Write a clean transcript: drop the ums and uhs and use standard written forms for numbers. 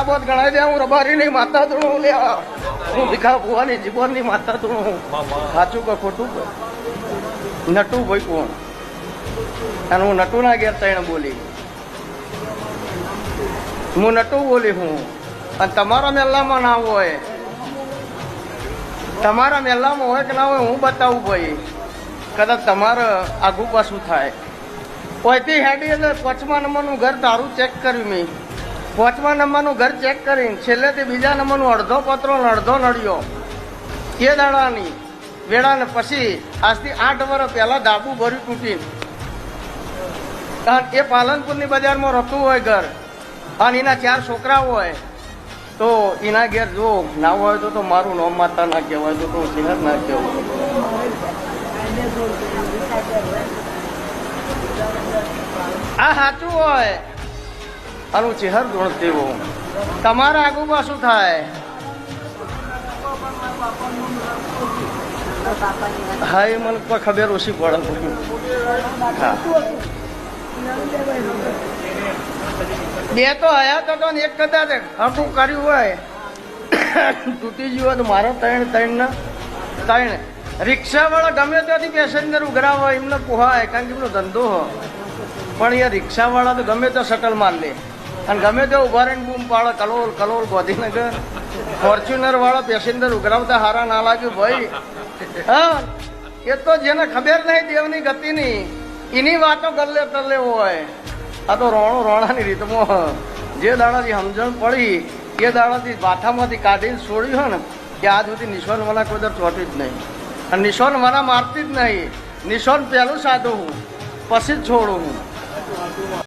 बहुत गणाई दे हूँ रबारी नहीं माता तुणु ले हूँ भीखा भुवानी जीवन नहीं माता तुणु साचू को खोटू को नटू भाई कोण અને હું નટુના ઘેર તૈણ બોલી હું નટુ બોલી હું અને તમારા મેલ્લામાં ના હોય તમારા મેલ્લામાં હોય કે ના હોય હું બતાવું ભાઈ કદાચ તમારે આગું પાછું થાય કોઈથી હેડી એટલે 5મા નંબરનું ઘર તારું ચેક કર્યું મેં 5મા નંબરનું ઘર ચેક કરીને છેલ્લેથી બીજા નંબરનું અડધો પત્રો ને અડધો નળિયો એ દાડાની વેળાને પછી આજથી 8 વર્ષ પહેલા ધાબુ ભર્યું તૂટીને કારણ એ પાલનપુરની બજારમાં રહેતું હોય ઘર અને એના 4 છોકરા હોય તો એના ઘેર જો ના હોય તો મારું નામ માતા ના કહેવાય તો સિંહર ના કહેવાય આ સાચું હોય અને હું ચહેર ગણતી હોઉં તમારા આગુ પાછું થાય હા એ મને કોઈ ખબર ઓછી પડે હા બે તો હયાત હતો ને એક કદાચ હકું કર્યું હોય તૂટી ગયું હોય તો મારા ત્રણ રિક્ષાવાળા ગમે ત્યાંથી પેસેન્જર ઉઘરાવ હોય એમને પોહાય કારણ કે એમનો ધંધો હોય પણ એ રિક્ષાવાળા તો ગમે ત્યાં શટલ માર લે અને ગમે ત્યાં ઉભા રહીને બૂમ પાડે કલોલ કલોલ ગાંધીનગર ફોર્ચ્યુનર વાળા પેસેન્જર ઉઘરાવતા હારા ના લાગ્યું ભાઈ હા એ તો જેને ખબર નહીં દેવની ગતિની એની વાતો ગલ્લે તલ્લે હોય આ તો રોણો રોણાની રીતમાં જે દાડાથી સમજણ પડી એ દાડાથી બાથામાંથી કાઢીને છોડ્યું હોય ને કે આજ સુધી નિશાન વાળા કોઈ દર ચોટી જ નહીં અને નિશાન વાળા મારતી જ નહીં નિશાન પહેલું સાધું હું પછી જ છોડું હું